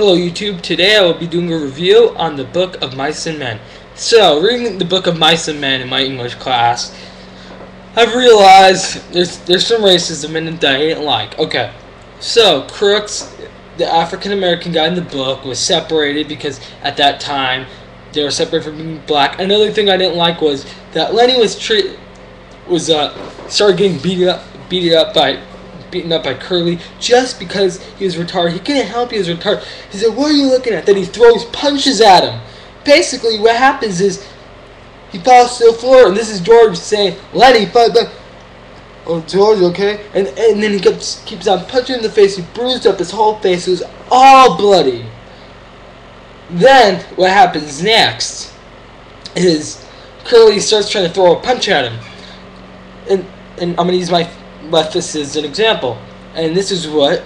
Hello YouTube, today I will be doing a review on the Book of Mice and Men. So, reading the Book of Mice and Men in my English class, I've realized there's some racism in it that I didn't like. Okay, so Crooks, the African American guy in the book, was separated because at that time they were separated from being black. Another thing I didn't like was that Lenny started getting beaten up by Curly just because he was retarded. He couldn't help he was retarded. He said, "What are you looking at?" Then he throws punches at him. Basically, what happens is he falls to the floor, and this is George saying, "Lenny, fight back." "Oh, George, okay?" And then he keeps on punching him in the face. He bruised up his whole face. It was all bloody. Then what happens next is Curly starts trying to throw a punch at him, and I'm gonna use my left fist as an example, and this is what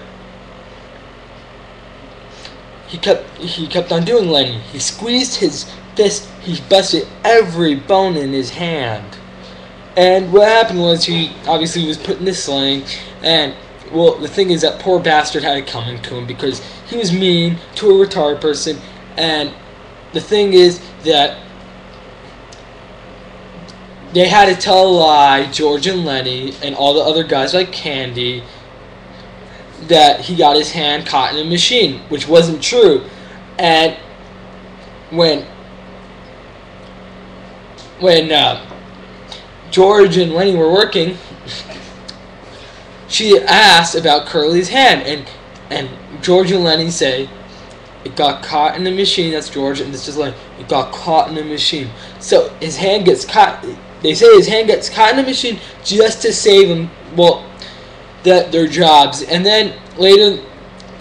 he kept on doing. Lenny, he squeezed his fist, he busted every bone in his hand, and what happened was he obviously was put in this sling, and well, the thing is that poor bastard had it coming to him because he was mean to a retarded person, and the thing is that they had to tell a lie, George and Lenny and all the other guys like Candy, that he got his hand caught in a machine, which wasn't true. And when George and Lenny were working, she asked about Curly's hand, and George and Lenny say, "It got caught in the machine." That's George, and this is Lenny. "It got caught in the machine." So his hand gets caught. They say his hand gets caught in the machine just to save him, their jobs. And then later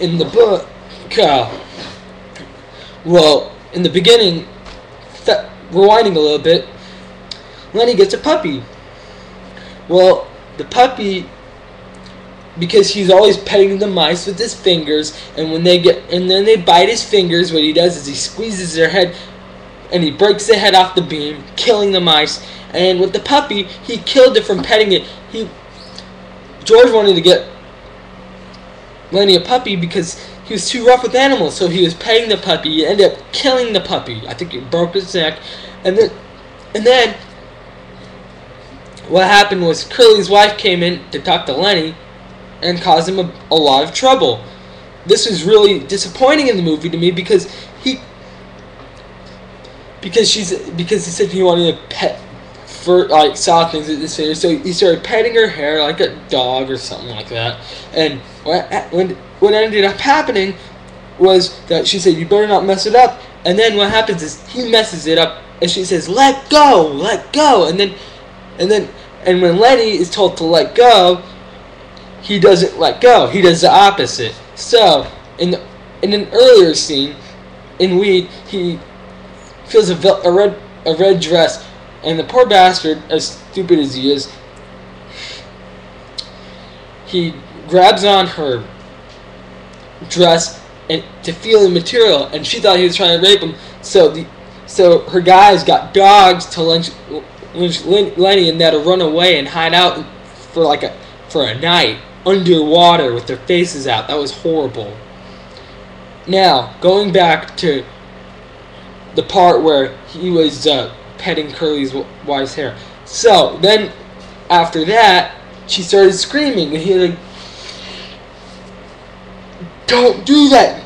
in the book, in the beginning, rewinding a little bit, Lenny gets a puppy. Well, the puppy, because he's always petting the mice with his fingers, and then they bite his fingers, what he does is he squeezes their head, and he breaks the head off the beam, killing the mice. And with the puppy, he killed it from petting it. George wanted to get Lenny a puppy because he was too rough with animals, so he was petting the puppy. He ended up killing the puppy. I think he broke his neck. And then what happened was Curly's wife came in to talk to Lenny and caused him a lot of trouble. This was really disappointing in the movie to me because he said he wanted to pet for like saw things at this finger, so he started petting her hair like a dog or something like that. And what ended up happening was that she said, "You better not mess it up." And then what happens is he messes it up, and she says, let go," and when Lenny is told to let go, he doesn't let go. He does the opposite. So in an earlier scene in Weed, he feels a red dress. And the poor bastard, as stupid as he is, he grabs on her dress and to feel the material, and she thought he was trying to rape him. So her guys got dogs to lynch Lenny, and they had to run away and hide out for a night underwater with their faces out. That was horrible. Now going back to the part where he was petting Curly's wife's hair. So then, after that, she started screaming, and he was like, "Don't do that!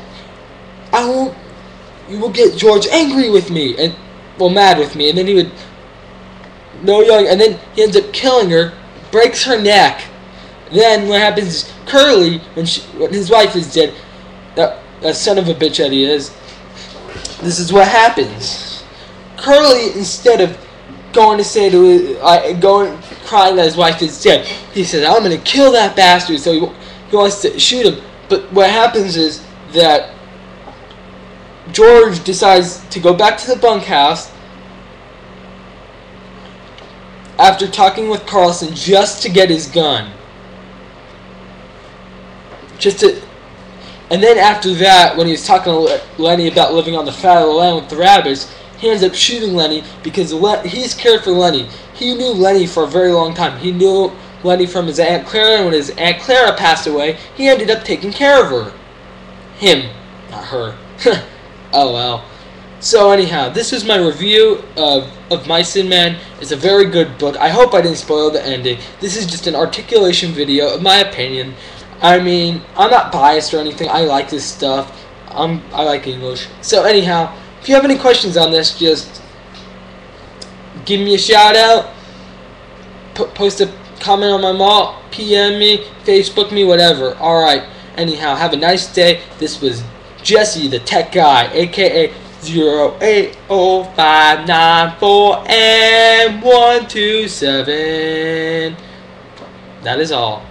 You will get George angry with me, and mad with me." And then he would and then he ends up killing her, breaks her neck. Then what happens is Curly, when his wife is dead, that son of a bitch that he is. This is what happens. Curly, instead of going crying that his wife is dead, he says, "I'm going to kill that bastard." So he wants to shoot him. But what happens is that George decides to go back to the bunkhouse after talking with Carlson just to get his gun. And then after that, when he was talking to Lenny about living on the fat of the land with the rabbits, he ends up shooting Lenny because he's cared for Lenny. He knew Lenny for a very long time. He knew Lenny from his Aunt Clara, and when his Aunt Clara passed away, he ended up taking care of him. Not her. Oh well. So anyhow, this is my review of Mice and Men. It's a very good book. I hope I didn't spoil the ending. This is just an articulation video of my opinion. I mean, I'm not biased or anything. I like this stuff. I like English. So anyhow, if you have any questions on this, just give me a shout out. Post a comment on my wall. PM me, Facebook me, whatever. Alright. Anyhow, have a nice day. This was Jesse, the tech guy, aka 0805994M127. That is all.